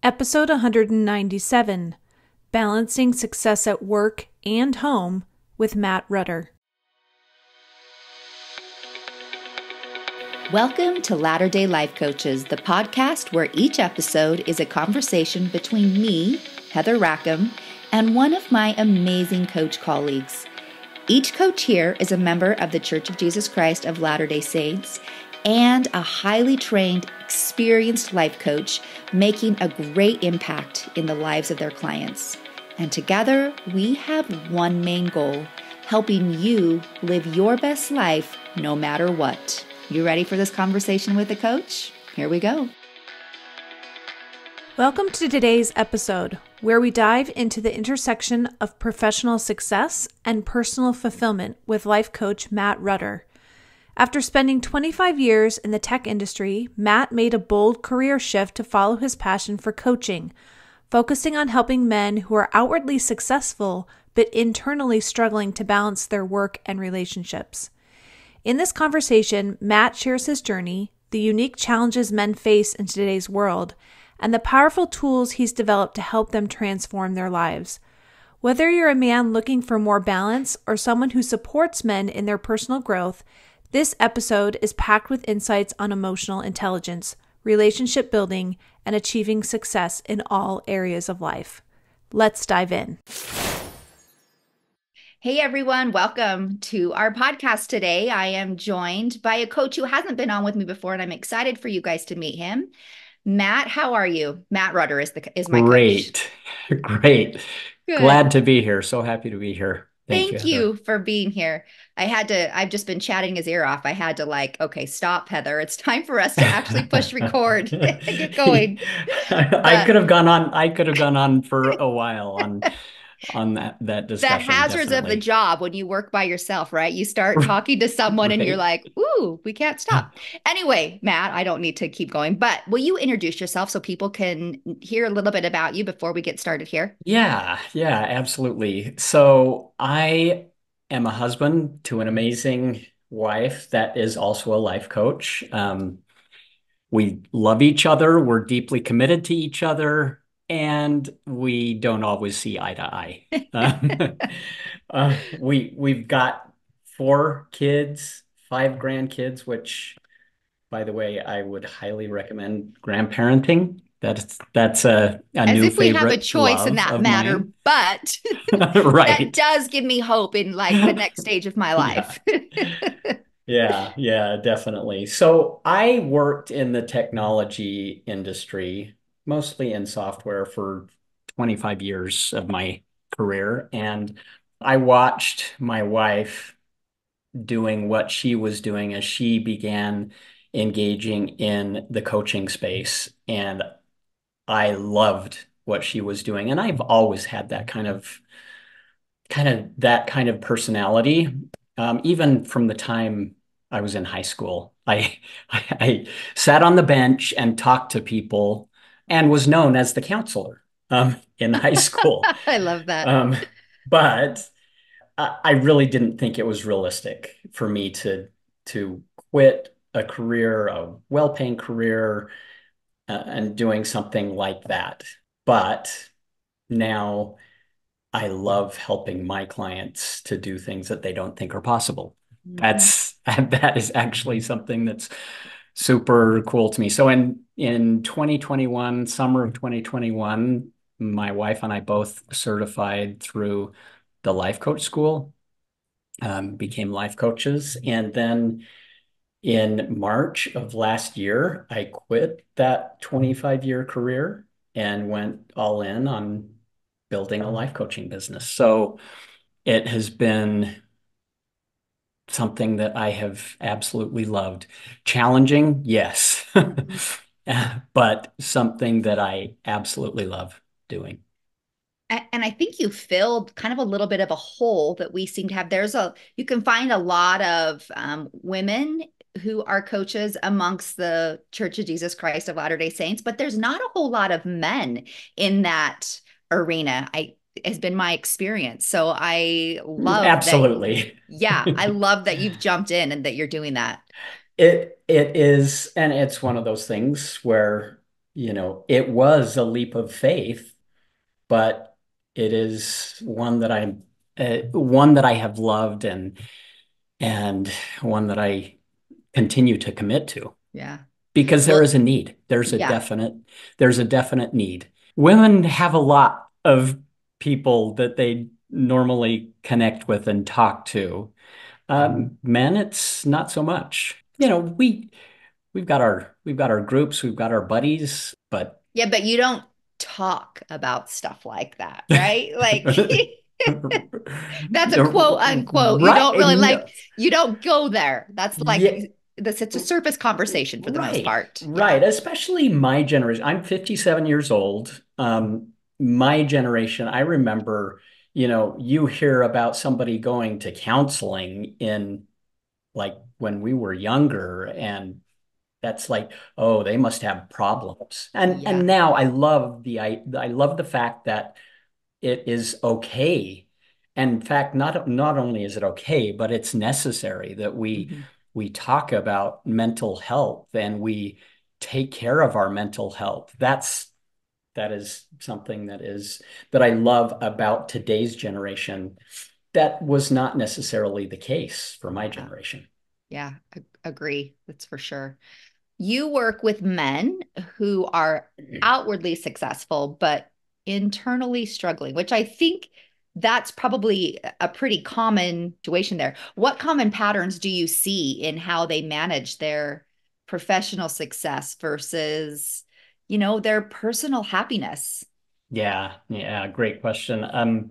Episode 197, Balancing Success at Work and Home with Matt Rutter. Welcome to Latter-day Life Coaches, the podcast where each episode is a conversation between me, Heather Rackham, and one of my amazing coach colleagues. Each coach here is a member of the Church of Jesus Christ of Latter-day Saints and a highly trained, experienced life coach making a great impact in the lives of their clients. And together, we have one main goal, helping you live your best life no matter what. You ready for this conversation with the coach? Here we go. Welcome to today's episode, where we dive into the intersection of professional success and personal fulfillment with life coach Matt Rutter. After spending 25 years in the tech industry, Matt made a bold career shift to follow his passion for coaching, focusing on helping men who are outwardly successful but internally struggling to balance their work and relationships. In this conversation, Matt shares his journey, the unique challenges men face in today's world, and the powerful tools he's developed to help them transform their lives. Whether you're a man looking for more balance or someone who supports men in their personal growth, this episode is packed with insights on emotional intelligence, relationship building, and achieving success in all areas of life. Let's dive in. Hey everyone, welcome to our podcast today. I am joined by a coach who hasn't been on with me before, and I'm excited for you guys to meet him. Matt, how are you? Matt Rutter is my coach. Great. Good. Glad to be here. So happy to be here. Thank you for being here. I've just been chatting his ear off. I had to okay, stop, Heather. It's time for us to actually push record and get going. I could have gone on for a while on that discussion. The hazards definitely. of the job when you work by yourself, right? You start talking to someone and you're like, ooh, we can't stop. Anyway, Matt, I don't need to keep going, but will you introduce yourself so people can hear a little bit about you before we get started here? Yeah, absolutely. So I am a husband to an amazing wife that is also a life coach. We love each other. We're deeply committed to each other. And we don't always see eye to eye. We've got 4 kids, 5 grandkids, which, by the way, I would highly recommend grandparenting. That's a As new if we have a favorite choice in that matter, mine. but Right. that does give me hope in the next stage of my life. Yeah, definitely. So I worked in the technology industry, mostly in software, for 25 years of my career. And I watched my wife doing what she was doing as she began engaging in the coaching space. And I loved what she was doing. And I've always had that kind of personality. Even from the time I was in high school, I sat on the bench and talked to people and was known as the counselor in high school. I love that. But I really didn't think it was realistic for me to quit a career, a well-paying career, and doing something like that. But now I love helping my clients to do things that they don't think are possible. That is actually something that's super cool to me. So in 2021, summer of 2021, my wife and I both certified through the life coach school, became life coaches. And then in March of last year, I quit that 25-year career and went all in on building a life coaching business. So it has been something that I have absolutely loved. Challenging, yes, but something that I absolutely love doing. And I think you filled kind of a little bit of a hole that we seem to have. You can find a lot of women who are coaches amongst the Church of Jesus Christ of Latter-day Saints, but there's not a whole lot of men in that arena. Has been my experience. So I love absolutely. I love that you've jumped in and that you're doing that. It is, and it's one of those things where it was a leap of faith, but it is one that I have loved and one that I continue to commit to Yeah. because there Well, is a need. yeah. There's a definite need. Women have a lot of people that they normally connect with and talk to. Men, it's not so much. We've got our groups, we've got our buddies, but Yeah, but you don't talk about stuff like that, right? Like that's a quote unquote. You right, don't really no, like, you don't go there. That's yeah, like this, it's a surface conversation for the most right, part. Yeah. right. Especially my generation. I'm 57 years old. My generation, I remember, you hear about somebody going to counseling in like when we were younger, and that's like, oh, they must have problems. And Yeah. now I love the fact that it is okay. And in fact, not only is it okay, but it's necessary that we Hmm. we talk about mental health and we take care of our mental health. That is something that I love about today's generation. That was not necessarily the case for my Yeah. generation. Yeah. Agree. That's for sure. You work with men who are outwardly successful, but internally struggling, which I think that's probably a pretty common situation there. What common patterns do you see in how they manage their professional success versus, their personal happiness? Yeah, yeah, great question.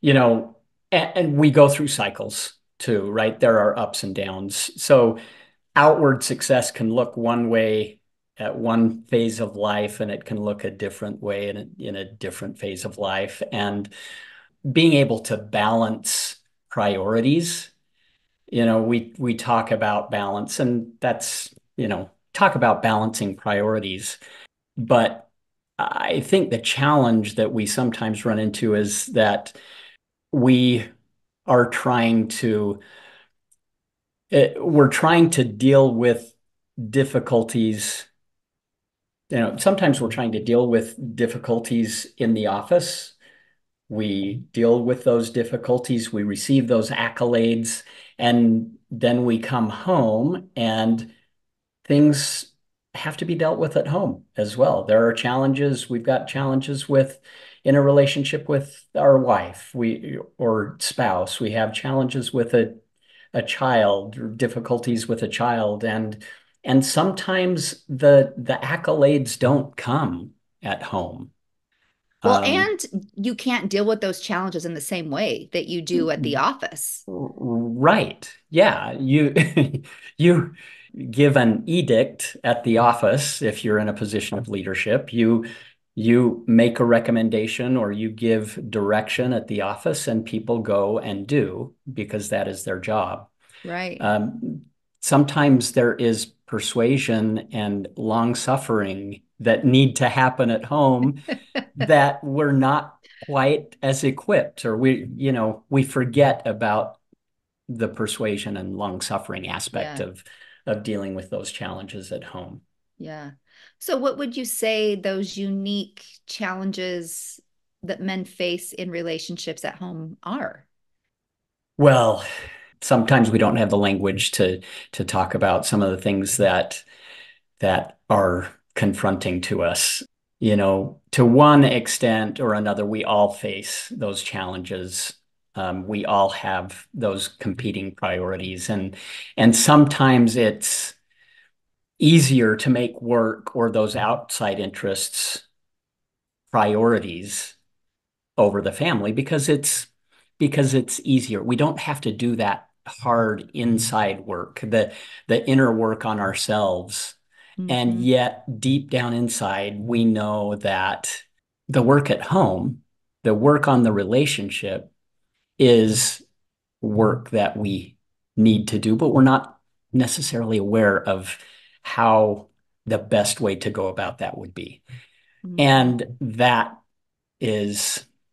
You know, and we go through cycles too, right? There are ups and downs. So outward success can look one way at one phase of life, and it can look a different way in a different phase of life. And being able to balance priorities, we talk about balance, and that's, talk about balancing priorities. But I think the challenge that we sometimes run into is that we are trying to we're trying to deal with difficulties. Sometimes we're trying to deal with difficulties in the office. We deal with those difficulties, we receive those accolades, and then we come home and things have to be dealt with at home as well. There are challenges. We've got challenges with in a relationship with our wife, we or spouse. We have challenges with a child, or difficulties with a child, and sometimes the accolades don't come at home. Well, Um, and you can't deal with those challenges in the same way that you do at the office. right. Yeah. You give an edict at the office if you're in a position of leadership. You make a recommendation or you give direction at the office, and people go and do because that is their job. Right. Um, Sometimes there is persuasion and long suffering that need to happen at home that we're not quite as equipped, or we forget about the persuasion and long suffering aspect Yeah. of dealing with those challenges at home. Yeah. So, what would you say those unique challenges that men face in relationships at home are? Well, sometimes we don't have the language to talk about some of the things that are confronting to us. To one extent or another, we all face those challenges. We all have those competing priorities, and sometimes it's easier to make work or those outside interests priorities over the family because it's easier. We don't have to do that hard inside work, the inner work on ourselves. And Hmm. yet deep down inside, we know that the work at home, the work on the relationship is work that we need to do, but we're not necessarily aware of how the best way to go about that would be. Hmm. And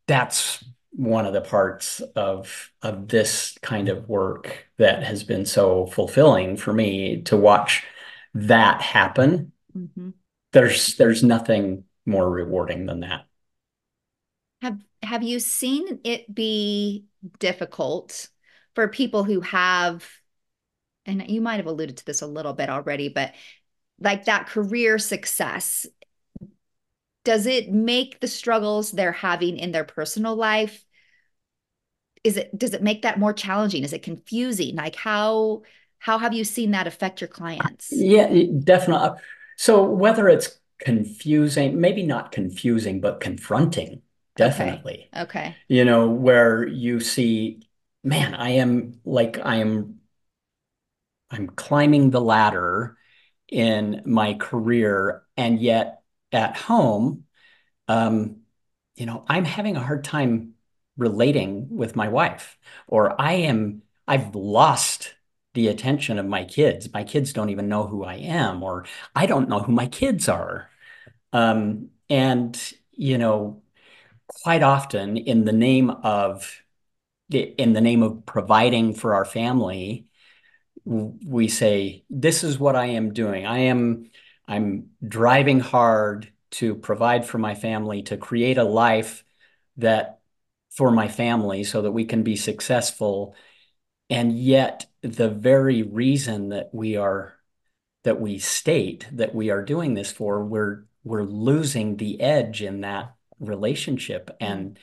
that's one of the parts of this kind of work that has been so fulfilling for me to watch that happen. Hmm. there's nothing more rewarding than that. Have you seen it be difficult for people who have, and you might have alluded to this a little bit already, but like that career success, does it make the struggles they're having in their personal life, does it make that more challenging? Is it confusing? Like how have you seen that affect your clients? Yeah, definitely. So whether it's confusing, maybe not confusing, but confronting, Okay. definitely. Okay. Where you see, man, I'm climbing the ladder in my career, and yet at home, um, I'm having a hard time relating with my wife, or I've lost the attention of my kids. My kids don't even know who I am, or I don't know who my kids are. And, you know, quite often in the name of providing for our family, we say, this is what I am doing. I'm driving hard to provide for my family, to create a life that for my family so that we can be successful. And yet the very reason that we state that we are doing this for, we're losing the edge in that relationship. Mhm.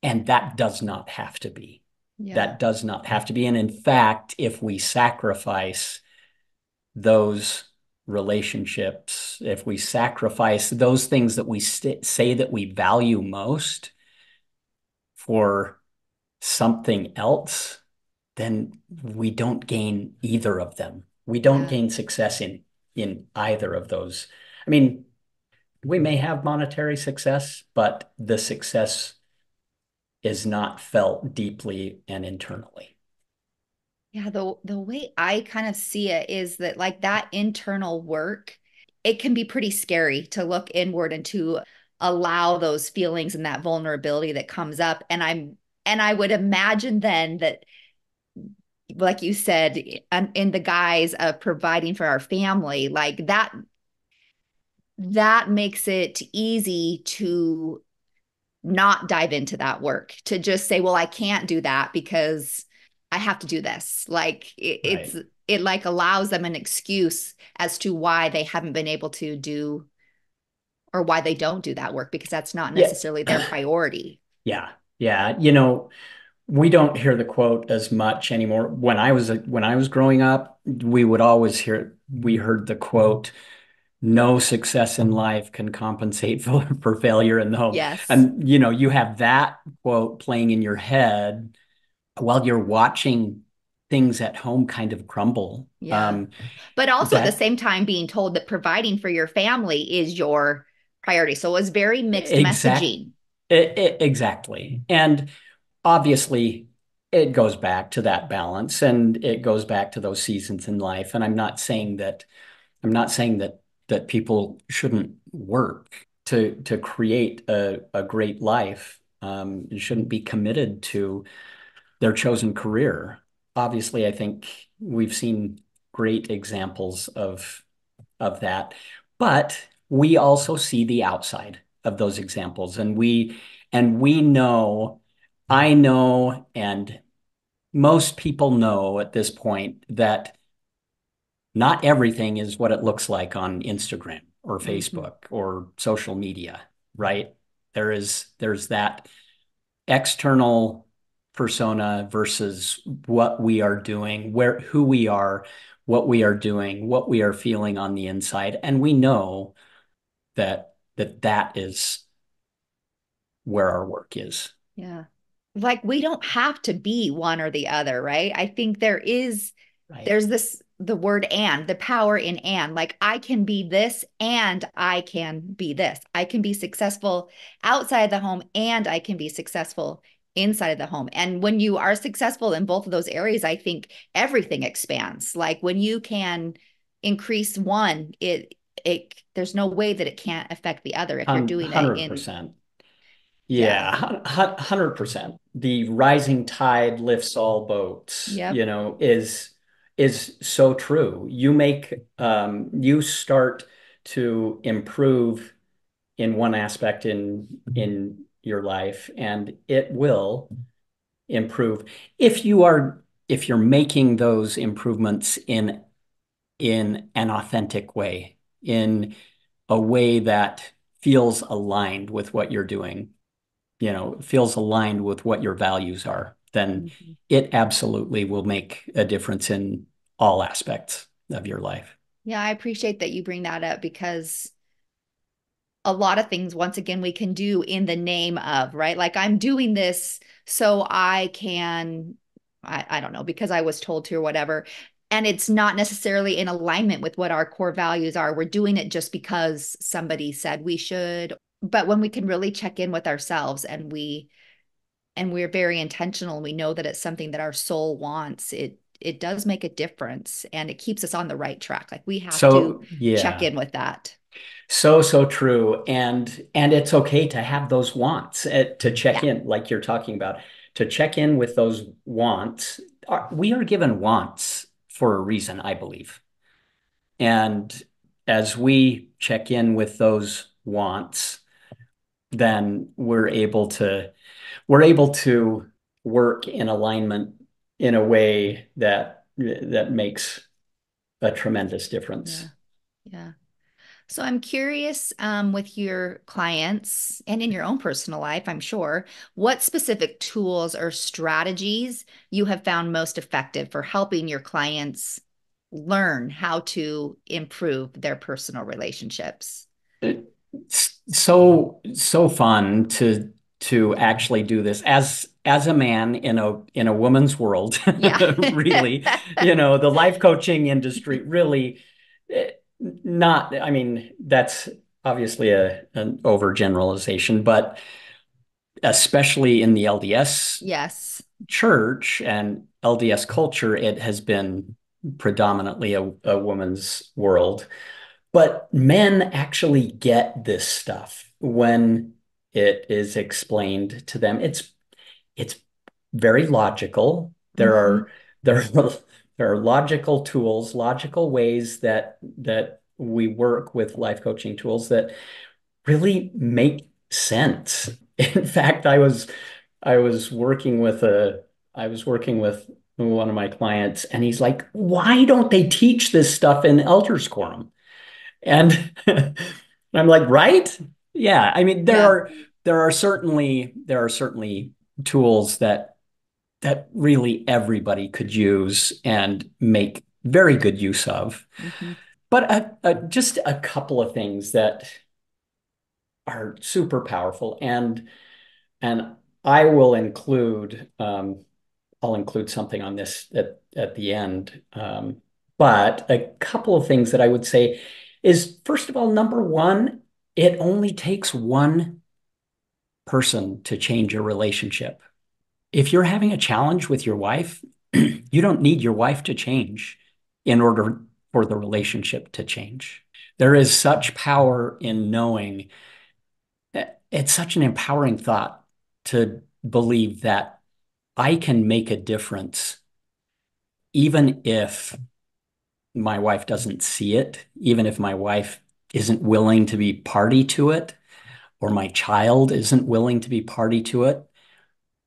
And that does not have to be. Yeah. That does not have to be. And in fact, if we sacrifice those relationships, if we sacrifice those things that we say that we value most for something else, then we don't gain either of them. We don't Yeah. gain success in either of those. I mean, we may have monetary success, but the success is not felt deeply and internally. Yeah, the way I kind of see it is that like that internal work, it can be pretty scary to look inward and to allow those feelings and that vulnerability that comes up. And I would imagine then that, like you said, in the guise of providing for our family, like that makes it easy to not dive into that work, to just say, well, I can't do that because I have to do this. Like Right. it like allows them an excuse as to why they haven't been able to do or why they don't do that work because that's not Yeah. necessarily their priority. Yeah. Yeah. We don't hear the quote as much anymore. When I was growing up, we heard the quote, no success in life can compensate for failure in the home. Yes. And you have that quote playing in your head while you're watching things at home kind of crumble. Yeah. But also at the That same time being told that providing for your family is your priority. So it was very mixed exact messaging. exactly. And obviously it goes back to that balance, and it goes back to those seasons in life. And I'm not saying that people shouldn't work to create a great life. You shouldn't be committed to their chosen career. Obviously, I think we've seen great examples of that, but we also see the outside of those examples, and we know, I know, and most people know at this point that not everything is what it looks like on Instagram or Mm-hmm. Facebook or social media, right? There's that external persona versus what we are doing, who we are, what we are doing, what we are feeling on the inside. And we know that is where our work is. Yeah. Like we don't have to be one or the other, right? I think Right. there's this the word and, the power in and. Like I can be this and I can be this. I can be successful outside the home and I can be successful inside of the home. And when you are successful in both of those areas, I think everything expands. Like when you can increase one, it there's no way that it can't affect the other if you're doing it in 100%. yeah. Yeah, 100%. The rising tide lifts all boats, Yep. is so true. You start to improve in one aspect in your life, and it will improve if you're making those improvements in an authentic way, in a way that feels aligned with what you're doing, feels aligned with what your values are, then Mhm. it absolutely will make a difference in all aspects of your life. Yeah, I appreciate that you bring that up because a lot of things, once again, we can do in the name of, right? Like I'm doing this so I can, I don't know, because I was told to or whatever. And it's not necessarily in alignment with what our core values are. We're doing it just because somebody said we should. But when we can really check in with ourselves and we're very intentional and we know that it's something that our soul wants, it does make a difference and it keeps us on the right track. Like we have to So check yeah, in with that. so true. And it's okay to have those wants, to check Yeah. in, like you're talking about, to check in with those wants. We are given wants for a reason, I believe. And as we check in with those wants, then we're able to work in alignment in a way that makes a tremendous difference. Yeah. Yeah. So I'm curious, with your clients and in your own personal life, I'm sure, what specific tools or strategies you have found most effective for helping your clients learn how to improve their personal relationships? It's so fun to actually do this as a man in a woman's world. Yeah. Really, the life coaching industry really, eh, not, I mean, that's obviously an overgeneralization, but especially in the LDS Yes. church and LDS culture, it has been predominantly a woman's world. But men actually get this stuff when it is explained to them. It's very logical. There Hmm. are there are there are logical tools, logical ways that we work with life coaching tools that really make sense. In fact, I was working with a I was working with one of my clients, and he's like, "Why don't they teach this stuff in elders quorum?" And I'm like, right? Yeah. I mean, Yeah. there are certainly tools that really everybody could use and make very good use of. Hmm. But just a couple of things that are super powerful, and I will include I'll include something on this at the end. But a couple of things that I would say is, first of all, number one, it only takes one person to change a relationship. If you're having a challenge with your wife, you don't need your wife to change in order for the relationship to change. There is such power in knowing, it's such an empowering thought to believe that I can make a difference even if my wife doesn't see it, even if my wife isn't willing to be party to it, or my child isn't willing to be party to it,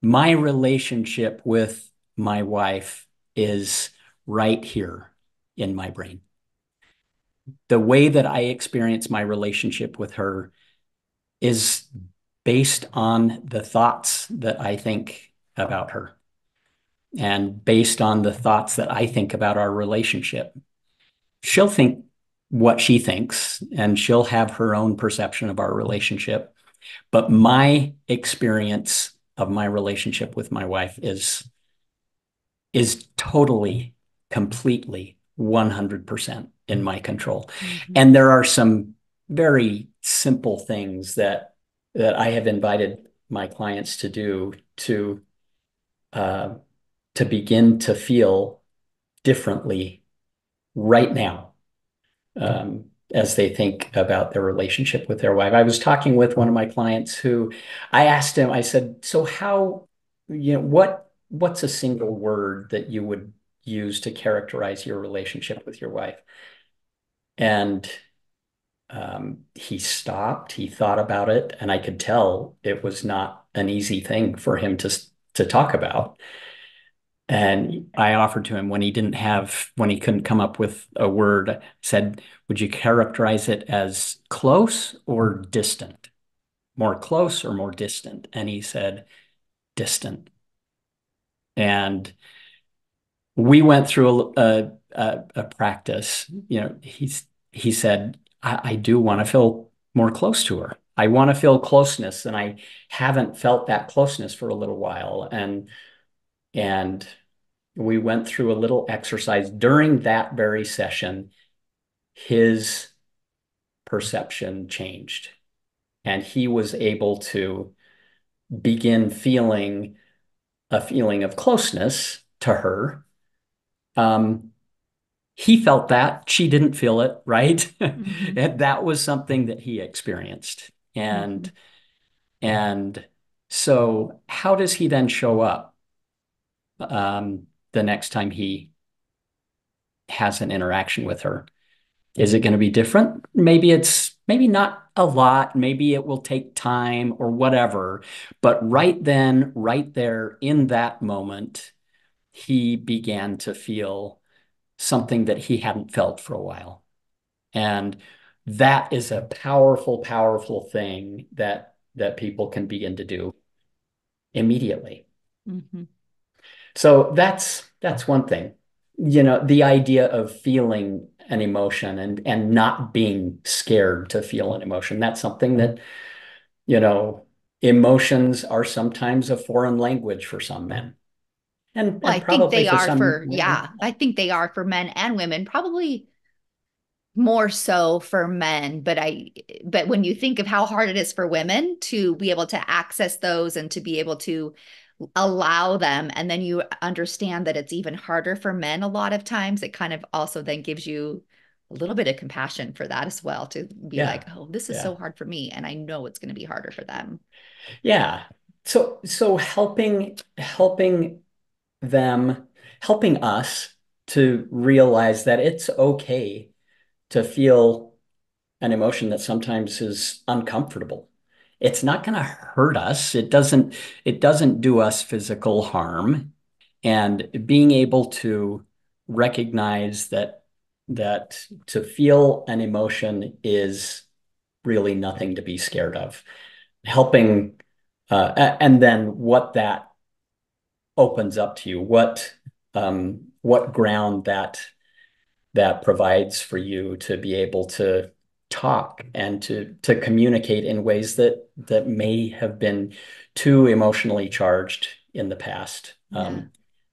my relationship with my wife is right here in my brain. The way that I experience my relationship with her is based on the thoughts that I think about her and based on the thoughts that I think about our relationship. She'll think what she thinks and she'll have her own perception of our relationship. But my experience of my relationship with my wife is totally, completely 100% in my control. Hmm. And there are some very simple things that I have invited my clients to do uh, to begin to feel differently right now, as they think about their relationship with their wife. I was talking with one of my clients who I asked him, I said, so how, what's a single word that you would use to characterize your relationship with your wife? And He stopped, he thought about it, and I could tell it was not an easy thing for him to talk about. And I offered to him when he couldn't come up with a word, I said, would you characterize it as close or distant? More close or more distant? And he said, distant. And we went through a practice. He said, I do want to feel more close to her. I want to feel closeness, and I haven't felt that closeness for a little while. And we went through a little exercise during that very session. His perception changed, and he was able to begin feeling a feeling of closeness to her. Um, he felt that she didn't feel it, right? Mm-hmm. And that was something that he experienced. Mm-hmm. And so how does he then show up the next time he has an interaction with her? Is it going to be different? Maybe not a lot. Maybe it will take time or whatever. But right then, right there in that moment, he began to feel something that he hadn't felt for a while. And that is a powerful, powerful thing that people can begin to do immediately. Mm-hmm. So that's one thing. The idea of feeling an emotion and not being scared to feel an emotion. That's something that, you know, emotions are sometimes a foreign language for some men and Well, I and think probably they for are some for, women. yeah, I think they are for men and women, probably more so for men. But when you think of how hard it is for women to be able to access those and to be able to allow them, and then you understand that it's even harder for men a lot of times, it kind of also then gives you a little bit of compassion for that as well, to be like, Yeah. oh, this is so Yeah. hard for me, and I know it's going to be harder for them. Yeah. So helping them, helping us to realize that it's okay to feel an emotion that sometimes is uncomfortable. It's not going to hurt us. It doesn't do us physical harm. And being able to recognize that to feel an emotion is really nothing to be scared of. Helping and then what that opens up to you, what ground that provides for you to be able to talk and to communicate in ways that may have been too emotionally charged in the past. Yeah.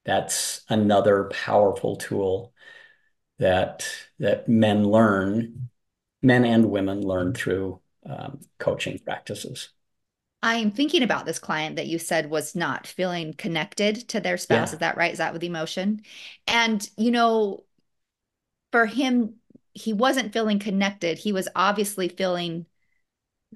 That's another powerful tool that that men and women learn through coaching practices. I'm thinking about this client that you said was not feeling connected to their spouse. Yeah, Is that right? Is that with emotion? And, for him, he wasn't feeling connected. He was obviously feeling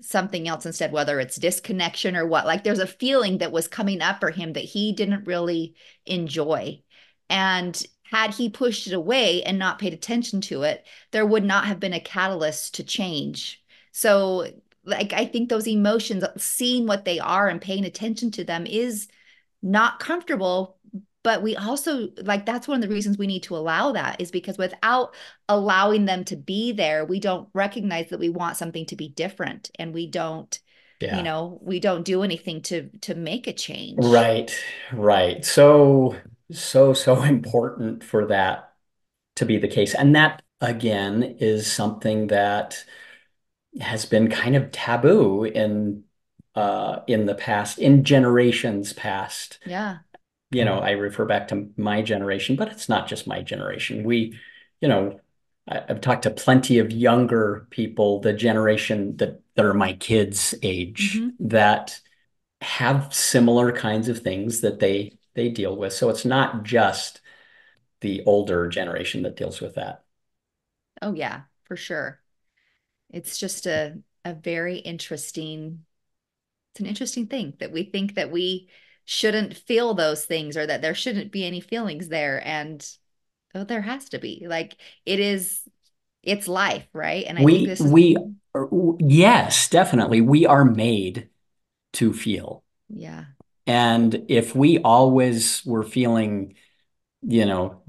something else instead, whether it's disconnection or what. Like there's a feeling that was coming up for him that he didn't really enjoy. And had he pushed it away and not paid attention to it, there would not have been a catalyst to change. So, like, I think those emotions, seeing what they are and paying attention to them is not comfortable. But we also, like, that's one of the reasons we need to allow that, is because without allowing them to be there, we don't recognize that we want something to be different, and yeah. we don't do anything to make a change. Right, right. So important for that to be the case. And that, again, is something that has been kind of taboo in the past, in generations past. Yeah. I refer back to my generation, but it's not just my generation. You know, I've talked to plenty of younger people, the generation that are my kids' age, Hmm. that have similar kinds of things that they deal with. So it's not just the older generation that deals with that. Oh yeah, for sure. It's just a very interesting, it's an interesting thing that we think that we shouldn't feel those things, or that there shouldn't be any feelings there. And oh, there has to be. Like, it is. it's life, right? And I think We this is, we yes, definitely. We are made to feel. yeah, And if we always were feeling,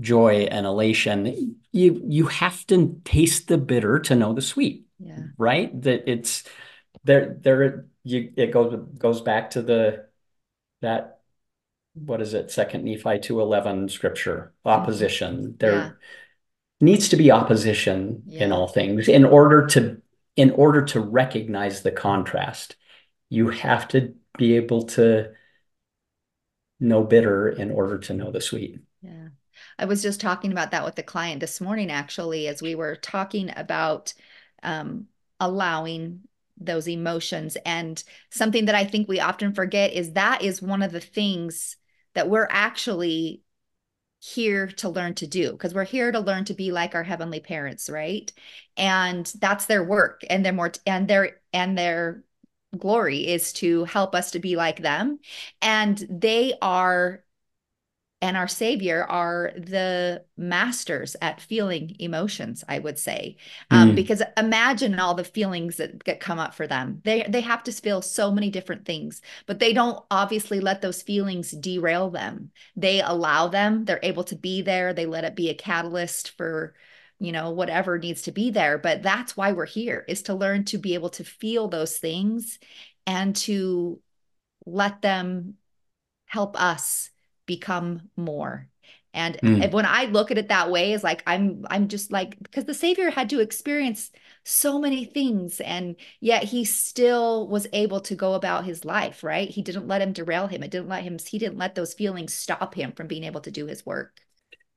joy and elation, you have to taste the bitter to know the sweet, yeah. right? That it's there it goes back to that what is it, Second Nephi 2:11 scripture, Hmm. opposition. Yeah, There needs to be opposition in yeah, all things in order to recognize the contrast. You have to be able to know bitter in order to know the sweet. yeah. I was just talking about that with the client this morning, actually, as we were talking about um, allowing those emotions. And something that I think we often forget is that is one of the things that we're actually here to learn to do, because we're here to learn to be like our heavenly parents, right? And that's their work, and their glory is to help us to be like them. And they are, and our savior are the masters at feeling emotions, I would say. Mm, Because imagine all the feelings that come up for them. They have to feel so many different things, but they don't obviously let those feelings derail them. They allow them, they're able to be there, they let it be a catalyst for whatever needs to be there. But that's why we're here, is to learn to be able to feel those things and to let them help us become more. And mm. when I look at it that way, is like I'm just like, because the Savior had to experience so many things, and yet he still was able to go about his life, right? He didn't let him derail him. He didn't let those feelings stop him from being able to do his work.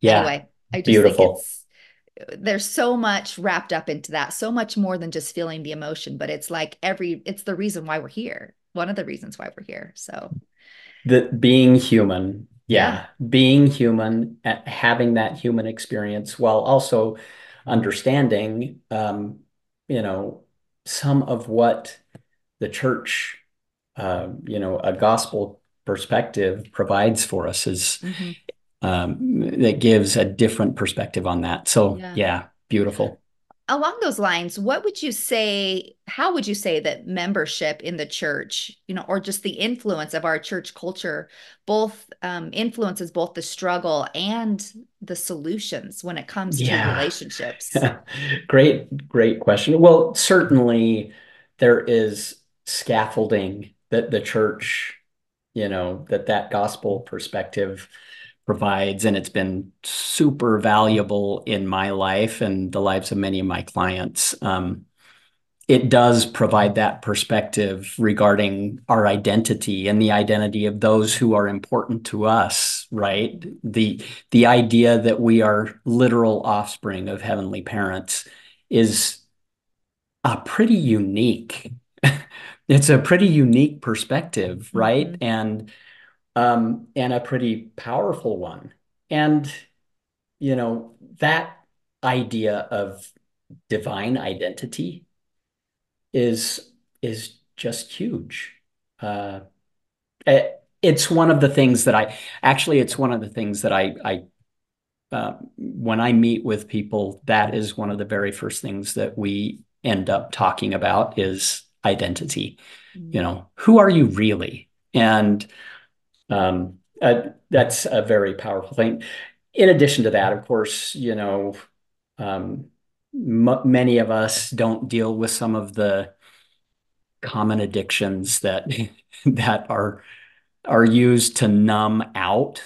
Yeah, Anyway, I just think beautiful. there's so much wrapped up into that, so much more than just feeling the emotion, but it's like it's the reason why we're here. One of the reasons why we're here. So, The being human, yeah. yeah, being human, having that human experience while also understanding, you know, some of what the church, a gospel perspective provides for us is Hmm. that gives a different perspective on that. So, Yeah. yeah, beautiful. Along those lines, what would you say, how would you say that membership in the church, or just the influence of our church culture, both influences both the struggle and the solutions when it comes to Yeah. relationships? Great question. Well, certainly there is scaffolding that the church, that gospel perspective provides, and it's been super valuable in my life and the lives of many of my clients. It does provide that perspective regarding our identity and the identity of those who are important to us, right? The idea that we are literal offspring of heavenly parents is a pretty unique. It's a pretty unique perspective, right? Mm-hmm. And a pretty powerful one. And that idea of divine identity is is just huge. Uh, it's one of the things that it's one of the things that when I meet with people, that is one of the very first things that we end up talking about is identity. Who are you really? And that's a very powerful thing. In addition to that, of course, um, many of us don't deal with some of the common addictions that that are used to numb out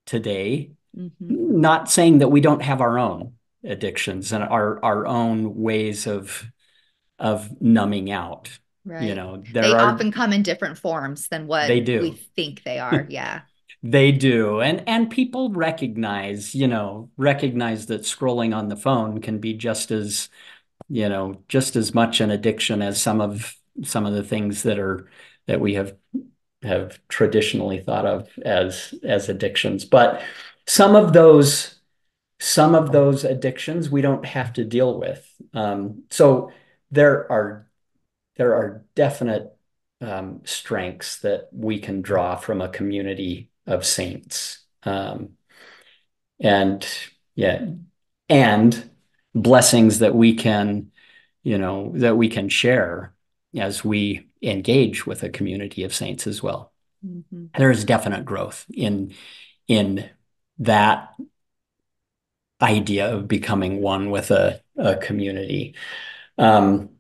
today. Mm-hmm. Not saying that we don't have our own addictions and our own ways of numbing out. Right. There They are often come in different forms than what they we do. think they are. Yeah. They do. And people recognize that scrolling on the phone can be just as much an addiction as some of the things that we have traditionally thought of as addictions. But some of those some of those addictions we don't have to deal with. So there are there are definite strengths that we can draw from a community of saints. And yeah, and blessings that we can, that we can share as we engage with a community of saints as well. Mm-hmm. There is definite growth in that idea of becoming one with a community. Um,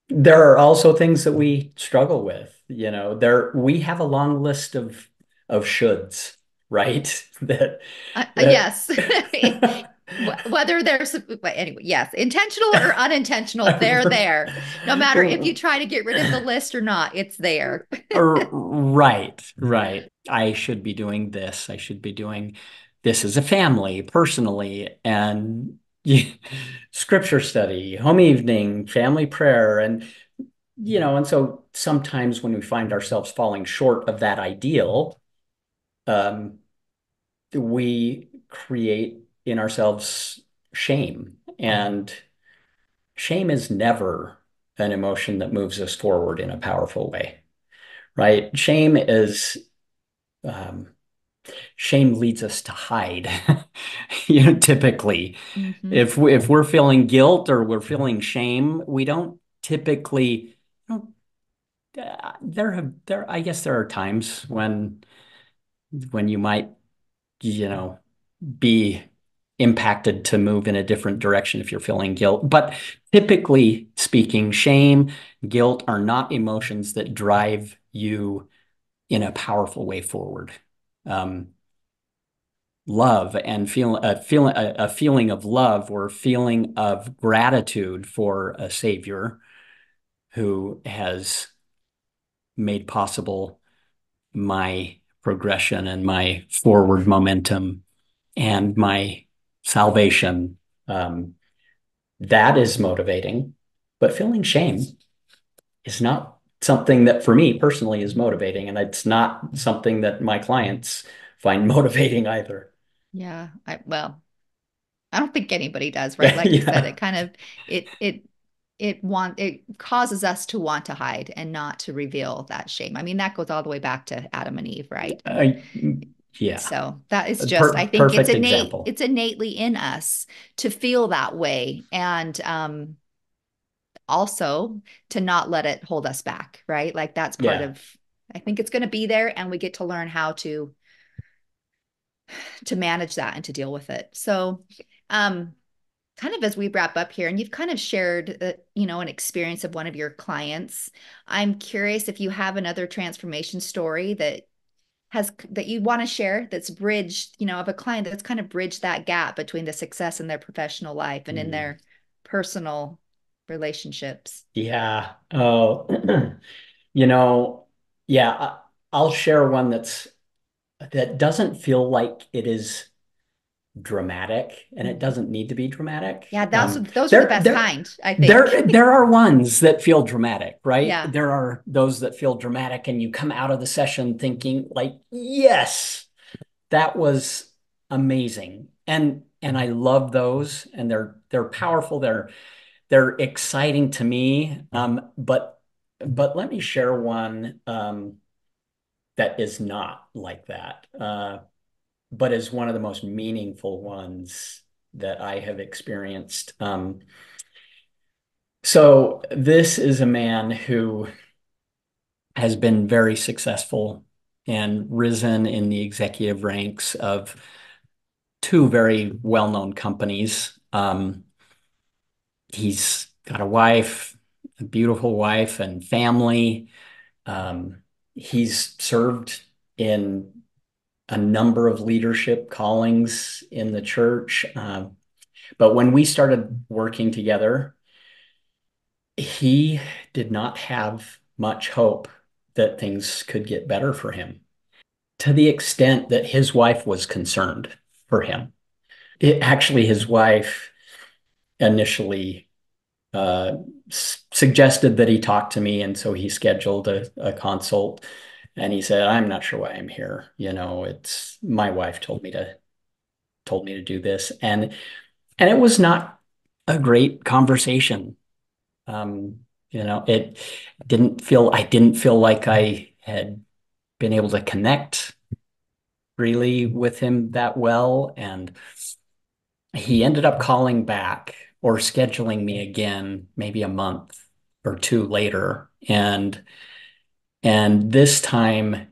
there are also things that we struggle with. We have a long list of shoulds, right? That Yes. Whether there's anyway, yes, intentional or unintentional, they're there. No matter if you try to get rid of the list or not, it's there. Right, right. I should be doing this. I should be doing this as a family, personally, and scripture study, home evening, family prayer, and so sometimes when we find ourselves falling short of that ideal, um, we create in ourselves shame. And shame is never an emotion that moves us forward in a powerful way, right? Um, shame leads us to hide. Typically, Mm-hmm. if we're feeling guilt or we're feeling shame, we don't typically. There I guess there are times when you might you know be impacted to move in a different direction if you're feeling guilt. But typically speaking, shame, guilt are not emotions that drive you in a powerful way forward. Um, Love and a feeling of love or a feeling of gratitude for a savior who has made possible my progression and my forward momentum and my salvation. Um, that is motivating, but feeling shame is not something that for me personally is motivating, and it's not something that my clients find motivating either. Yeah. Well, I don't think anybody does, right? Yeah, Like you said, yeah. it kind of it causes us to want to hide and not to reveal that shame. I mean, that goes all the way back to Adam and Eve, right? I, yeah. So that is A just, I think perfect example. it's innately in us to feel that way. And also to not let it hold us back, right? Like that's part Yeah. of, I think it's going to be there and we get to learn how to manage that and to deal with it. So, um, kind of as we wrap up here, and you've kind of shared, an experience of one of your clients. I'm curious if you have another transformation story that you want to share that's bridged, of a client that's kind of bridged that gap between the success in their professional life and in Mm. their personal relationships. Yeah. Oh, you know, yeah, I'll share one that doesn't feel like it is dramatic, and it Mhm. doesn't need to be dramatic. Yeah, those are the There, best there, kind, I there, think. there are ones that feel dramatic, right? Yeah. There are those that feel dramatic, and you come out of the session thinking like, yes, that was amazing. And I love those, and they're powerful. They're exciting to me. But let me share one that is not like that. But is one of the most meaningful ones that I have experienced. So this is a man who has been very successful and risen in the executive ranks of two very well-known companies. He's got a wife, a beautiful wife and family. Um, he's served in a number of leadership callings in the church. But when we started working together, he did not have much hope that things could get better for him to the extent that his wife was concerned for him. Actually, his wife initially suggested that he talk to me, and so he scheduled a consult. And he said, "I'm not sure why I'm here. It's my wife told me to do this," and it was not a great conversation. Um, it I didn't feel like I had been able to connect really with him that well. And he ended up calling back, or scheduling me again maybe a month or two later. And this time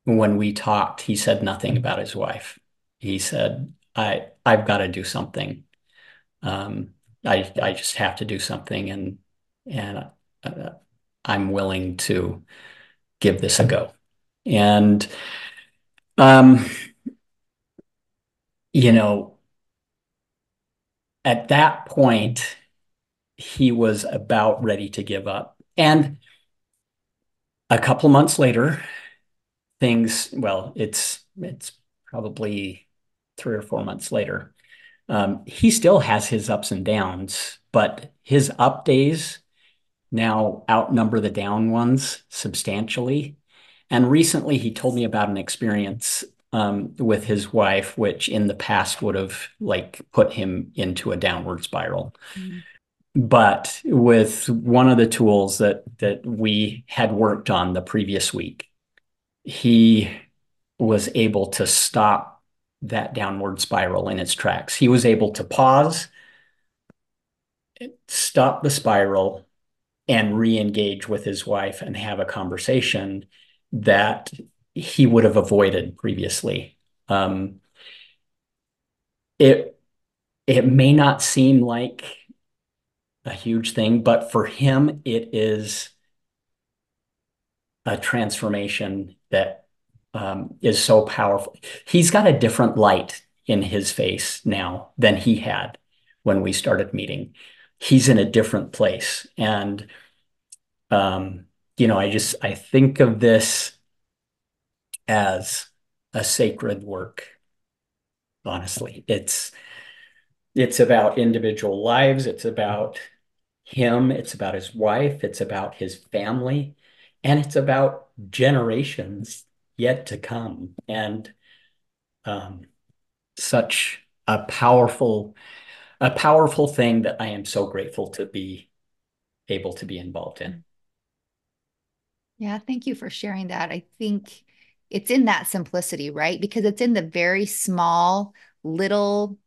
when we talked, he said nothing about his wife. He said, I've got to do something. Um, I just have to do something, and uh, I'm willing to give this a go. And um, you know, at that point, he was about ready to give up. And a couple months later, well, it's probably 3 or 4 months later. He still has his ups and downs, but his up days now outnumber the down ones substantially. And recently, he told me about an experience with his wife, which in the past would have like put him into a downward spiral. Mm. But with one of the tools that we had worked on the previous week, he was able to stop that downward spiral in its tracks. He was able to pause, stop the spiral, and re-engage with his wife and have a conversation that he would have avoided previously. Um, it it may not seem like a huge thing, but for him, it is a transformation that is so powerful. He's got a different light in his face now than he had when we started meeting. He's in a different place. And, um, I think of this as a sacred work, honestly. It's about individual lives. It's about him. It's about his wife. It's about his family. And it's about generations yet to come. And um, such a powerful thing that I am so grateful to be able to be involved in. Yeah, thank you for sharing that. I think it's in that simplicity, right? Because it's in the very small, little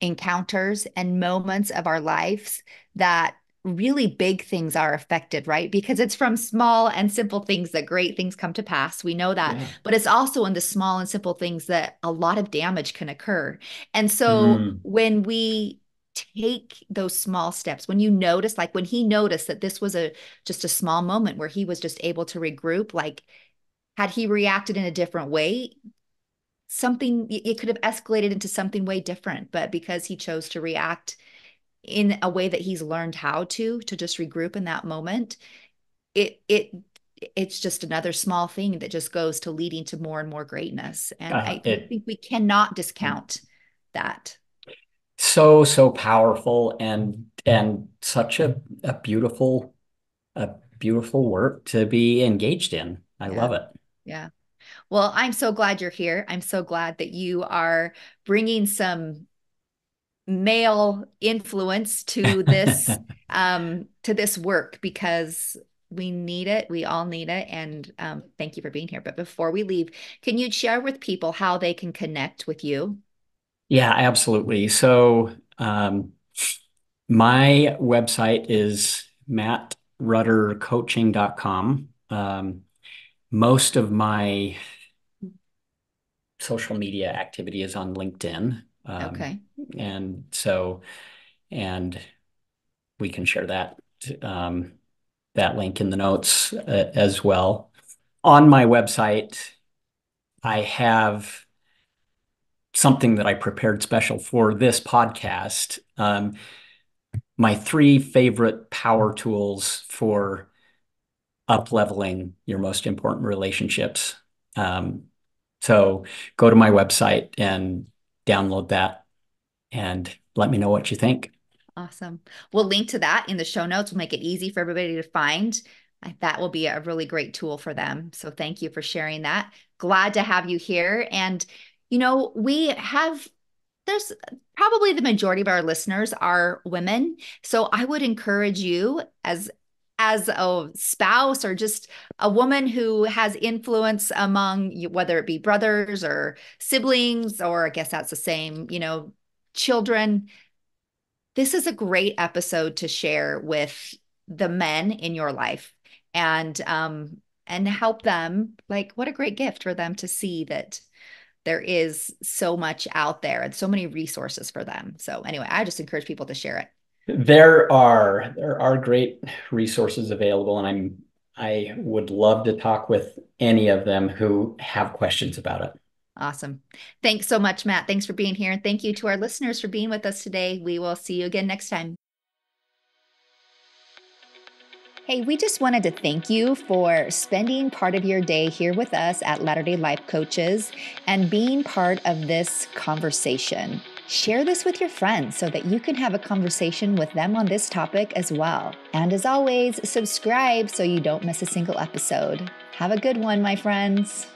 encounters and moments of our lives that really big things are affected, right? Because it's from small and simple things that great things come to pass. We know that. Yeah. But it's also in the small and simple things that a lot of damage can occur. And so Mm. when we take those small steps, when you notice, like when he noticed that this was a just a small moment where he was just able to regroup, like had he reacted in a different way, something it could have escalated into something way different. But because he chose to react in a way that he's learned how to just regroup in that moment, it's just another small thing that just goes to leading to more and more greatness. And I It think we cannot discount that. so powerful and such a beautiful work to be engaged in. I Yeah. love it. Yeah. Well, I'm so glad you're here. I'm so glad that you are bringing some male influence to this work because we need it. We all need it. And thank you for being here. But before we leave, can you share with people how they can connect with you? Yeah, absolutely. So, my website is mattruttercoaching.com. Most of my social media activity is on LinkedIn. Okay. And so, and we can share um, that link in the notes as well. On my website, I have something that I prepared special for this podcast. My 3 favorite power tools for up leveling your most important relationships. Um, so go to my website and download that and let me know what you think. Awesome. We'll link to that in the show notes. We'll make it easy for everybody to find. That will be a really great tool for them. So thank you for sharing that. Glad to have you here. And, we have there's probably the majority of our listeners are women. So I would encourage you as a spouse or just a woman who has influence among whether it be brothers or siblings, or I guess that's the same, children. This is a great episode to share with the men in your life and help them. Like, what a great gift for them to see that there is so much out there and so many resources for them. So anyway, I just encourage people to share it. There are great resources available, and I would love to talk with any of them who have questions about it. Awesome. Thanks so much, Matt. Thanks for being here. And thank you to our listeners for being with us today. We will see you again next time. Hey, we just wanted to thank you for spending part of your day here with us at Latter-day Life Coaches and being part of this conversation. Share this with your friends so that you can have a conversation with them on this topic as well. And as always, subscribe so you don't miss a single episode. Have a good one, my friends.